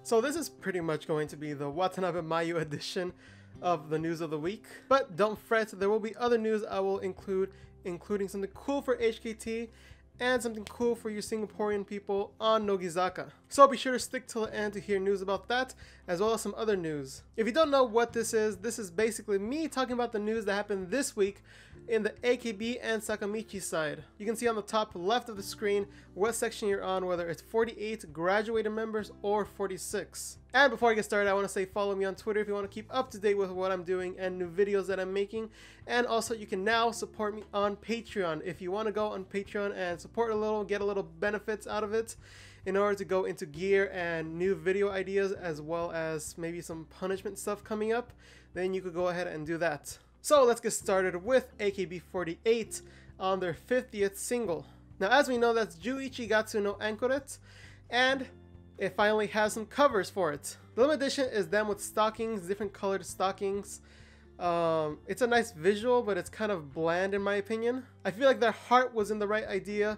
So this is pretty much going to be the Watanabe Mayu edition of the news of the week. But don't fret, there will be other news I will include, including something cool for HKT and something cool for you Singaporean people on Nogizaka. So be sure to stick till the end to hear news about that, as well as some other news. If you don't know what this is basically me talking about the news that happened this week in the AKB and Sakamichi side. You can see on the top left of the screen what section you're on, whether it's 48 graduated members or 46. And before I get started, I want to say follow me on Twitter if you want to keep up to date with what I'm doing and new videos that I'm making. And also you can now support me on Patreon. If you want to go on Patreon and support a little, get a little benefits out of it in order to go into gear and new video ideas, as well as maybe some punishment stuff coming up, then you could go ahead and do that. So let's get started with AKB48 on their 50th single. Now, as we know, that's Juichi Gatsu no Ankoret, and it finally has some covers for it. The limited edition is them with stockings, different colored stockings. It's a nice visual, but it's kind of bland in my opinion. I feel like their heart was in the right idea,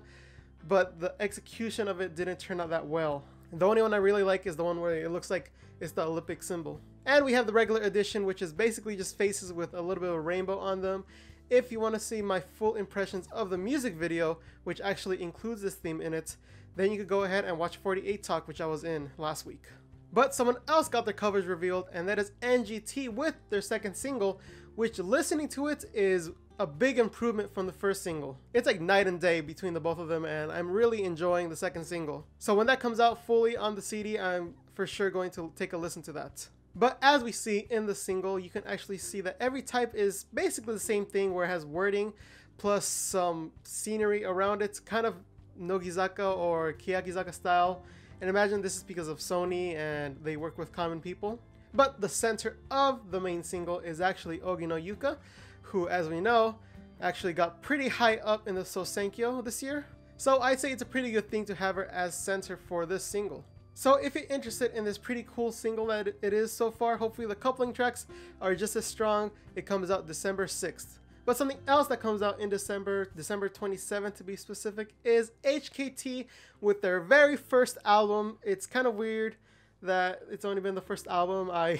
but the execution of it didn't turn out that well. The only one I really like is the one where it looks like it's the Olympic symbol. And we have the regular edition, which is basically just faces with a little bit of a rainbow on them. If you want to see my full impressions of the music video, which actually includes this theme in it, then you could go ahead and watch 48 Talk, which I was in last week. But someone else got their covers revealed, and that is NGT with their second single, which listening to it is a big improvement from the first single. It's like night and day between the both of them, and I'm really enjoying the second single. So when that comes out fully on the CD, I'm for sure going to take a listen to that. But as we see in the single, you can actually see that every type is basically the same thing, where it has wording plus some scenery around it, kind of Nogizaka or Keyakizaka style. And imagine this is because of Sony and they work with common people. But the center of the main single is actually Ogi no Yuka, who, as we know, actually got pretty high up in the Sosenkyo this year. So I'd say it's a pretty good thing to have her as center for this single. So if you're interested in this pretty cool single that it is so far, hopefully the coupling tracks are just as strong. It comes out December 6th. But something else that comes out in December 27th to be specific, is HKT with their very first album. It's kind of weird that it's only been the first album. I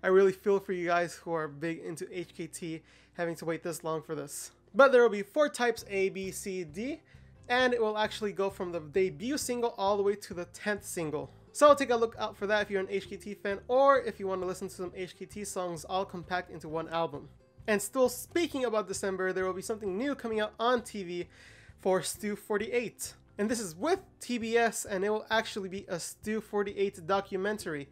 really feel for you guys who are big into HKT having to wait this long for this. But there will be 4 types, A, B, C, D, and it will actually go from the debut single all the way to the 10th single. So take a look out for that if you're an HKT fan, or if you want to listen to some HKT songs all compact into one album. And still speaking about December, there will be something new coming out on TV for STU48. And this is with TBS, and it will actually be a STU48 documentary.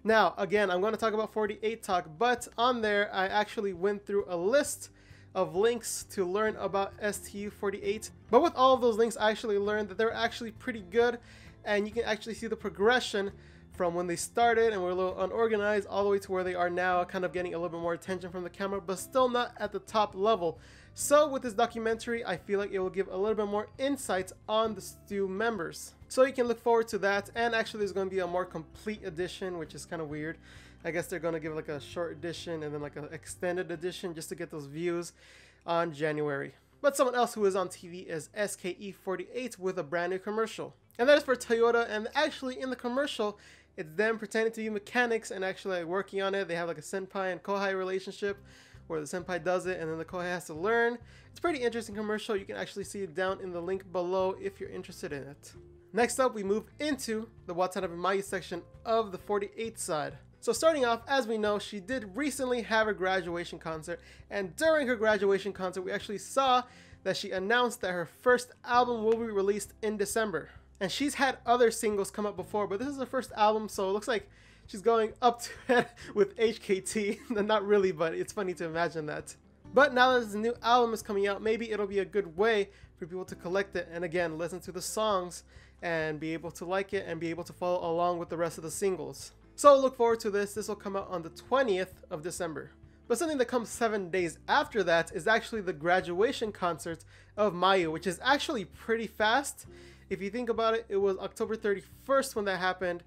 Now, again, I'm going to talk about 48 Talk, but on there, I actually went through a list of links to learn about STU48. But with all of those links, I actually learned that they're actually pretty good, and you can actually see the progression from when they started and were a little unorganized all the way to where they are now, kind of getting a little bit more attention from the camera, but still not at the top level. So with this documentary, I feel like it will give a little bit more insights on the STU members. So you can look forward to that, and actually there's going to be a more complete edition, which is kind of weird. I guess they're going to give like a short edition and then like an extended edition just to get those views on January. But someone else who is on TV is SKE48 with a brand new commercial. And that is for Toyota, and actually in the commercial, it's them pretending to be mechanics and actually like working on it. They have like a senpai and kohai relationship where the senpai does it and then the kohai has to learn. It's a pretty interesting commercial. You can actually see it down in the link below if you're interested in it. Next up, we move into the Watanabe Mayu section of the 48 side. So starting off, as we know, she did recently have her graduation concert, and during her graduation concert, we actually saw that she announced that her first album will be released in December. And she's had other singles come up before, but this is her first album, so it looks like she's going up to it with HKT. Not really, but it's funny to imagine that. But now that this new album is coming out, maybe it'll be a good way for people to collect it and again listen to the songs and be able to like it and be able to follow along with the rest of the singles. So look forward to this. This will come out on the 20th of December. But something that comes 7 days after that is actually the graduation concert of Mayu, which is actually pretty fast. If you think about it, it was October 31st when that happened,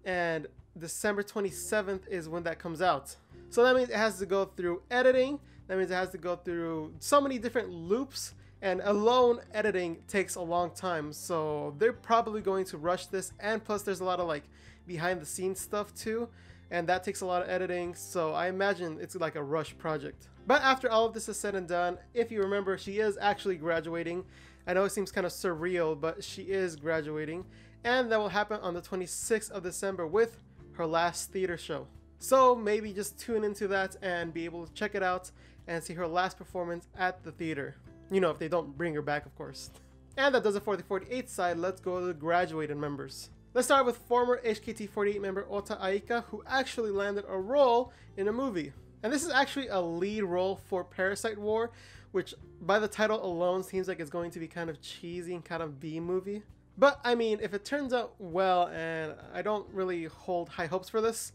and December 27th is when that comes out. So that means it has to go through editing. That means it has to go through so many different loops, and alone editing takes a long time. So they're probably going to rush this, and plus there's a lot of like behind the scenes stuff too, and that takes a lot of editing, so I imagine it's like a rush project. But after all of this is said and done, if you remember, she is actually graduating. I know it seems kind of surreal, but she is graduating, and that will happen on the 26th of December with her last theater show. So maybe just tune into that and be able to check it out and see her last performance at the theater. You know, if they don't bring her back, of course. And that does it for the 48 side. Let's go to the graduated members. Let's start with former HKT48 member Ota Aika, who actually landed a role in a movie. And this is actually a lead role for Parasite War, which by the title alone seems like it's going to be kind of cheesy and kind of B-movie. But I mean, if it turns out well, and I don't really hold high hopes for this,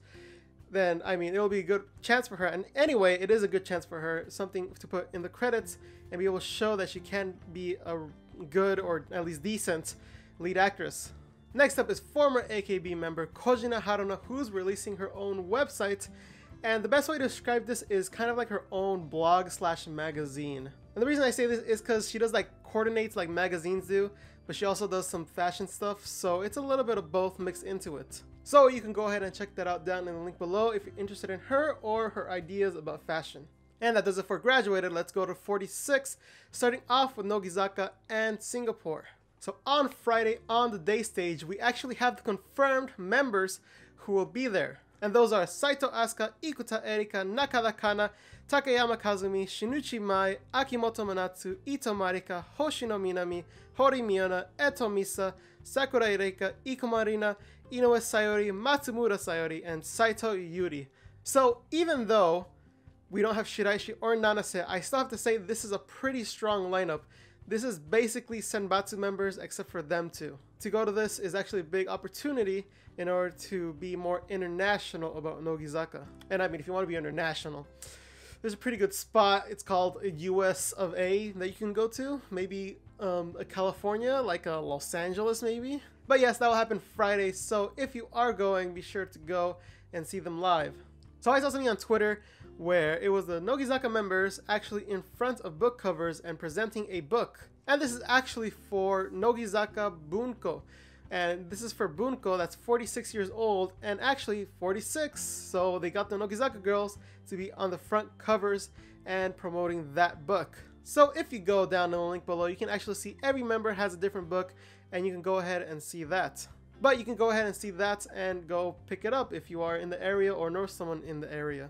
then I mean, it will be a good chance for her. And anyway, it is a good chance for her, something to put in the credits and be able to show that she can be a good or at least decent lead actress. Next up is former AKB member Kojina Haruna, who's releasing her own website. And the best way to describe this is kind of like her own blog slash magazine. And the reason I say this is because she does like coordinates like magazines do, but she also does some fashion stuff. So it's a little bit of both mixed into it. So you can go ahead and check that out down in the link below if you're interested in her or her ideas about fashion. And that does it for graduated. Let's go to 46, starting off with Nogizaka and Singapore. So on Friday on the day stage, we actually have the confirmed members who will be there. And those are Saito Asuka, Ikuta Erika, Nakada Kana, Takayama Kazumi, Shinichi Mai, Akimoto Manatsu, Ito Marika, Hoshino Minami, Hori Miona, Eto Misa, Sakura Erika, Iko Marina, Inoue Sayori, Matsumura Sayori, and Saito Yuri. So even though we don't have Shiraishi or Nanase, I still have to say this is a pretty strong lineup. This is basically Senbatsu members except for them two. To go to this is actually a big opportunity in order to be more international about Nogizaka. And I mean, if you want to be international, there's a pretty good spot. It's called a US of A that you can go to. Maybe a California, like a Los Angeles maybe. But yes, that will happen Friday. So if you are going, be sure to go and see them live. So I saw something on Twitter where it was the Nogizaka members actually in front of book covers and presenting a book. And this is actually for Nogizaka Bunko. And this is for Bunko that's 46 years old and actually 46. So they got the Nogizaka girls to be on the front covers and promoting that book. So if you go down in the link below, you can actually see every member has a different book and you can go ahead and see that. But you can go ahead and see that and go pick it up if you are in the area or know someone in the area.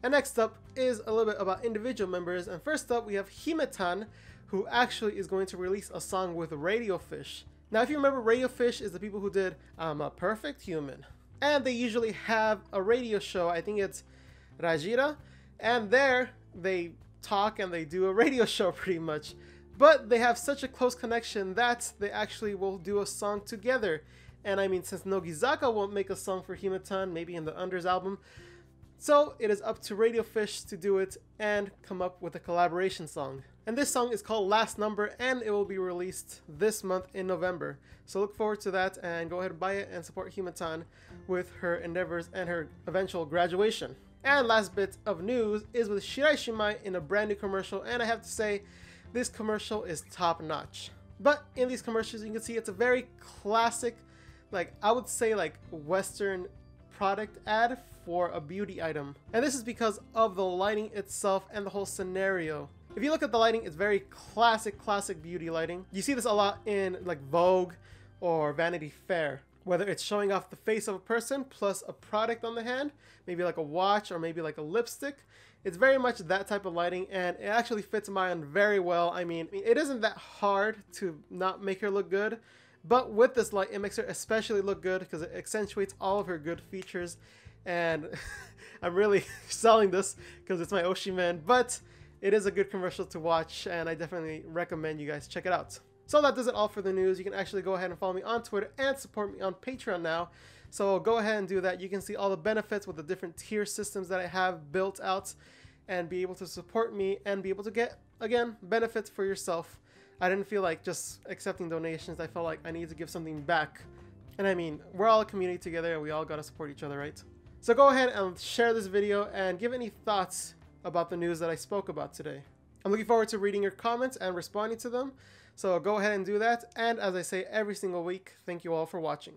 And next up is a little bit about individual members. And first up, we have Himetan, who actually is going to release a song with Radio Fish. Now, if you remember, Radio Fish is the people who did I'm a Perfect Human. And they usually have a radio show, I think it's Rajira. And there, they talk and they do a radio show pretty much. But they have such a close connection that they actually will do a song together. And I mean, since Nogizaka won't make a song for Himetan, maybe in the Unders album, so it is up to Radio Fish to do it and come up with a collaboration song. And this song is called Last Number and it will be released this month in November. So look forward to that and go ahead and buy it and support Himetan with her endeavors and her eventual graduation. And last bit of news is with Shiraishi Mai in a brand new commercial, and I have to say this commercial is top notch. But in these commercials you can see it's a very classic, like I would say like Western product ad for a beauty item. And this is because of the lighting itself and the whole scenario. If you look at the lighting, it's very classic beauty lighting. You see this a lot in like Vogue or Vanity Fair, whether it's showing off the face of a person plus a product on the hand, maybe like a watch or maybe like a lipstick. It's very much that type of lighting, and it actually fits Mayan very well. I mean, it isn't that hard to not make her look good, but with this light, it makes her especially look good because it accentuates all of her good features. And I'm really selling this because it's my Oshimen, but it is a good commercial to watch, and I definitely recommend you guys check it out. So that does it all for the news. You can actually go ahead and follow me on Twitter and support me on Patreon now. So go ahead and do that. You can see all the benefits with the different tier systems that I have built out and be able to support me and be able to get, again, benefits for yourself. I didn't feel like just accepting donations. I felt like I needed to give something back. And I mean, we're all a community together and we all gotta support each other, right? So go ahead and share this video and give any thoughts about the news that I spoke about today. I'm looking forward to reading your comments and responding to them. So go ahead and do that. And as I say every single week, thank you all for watching.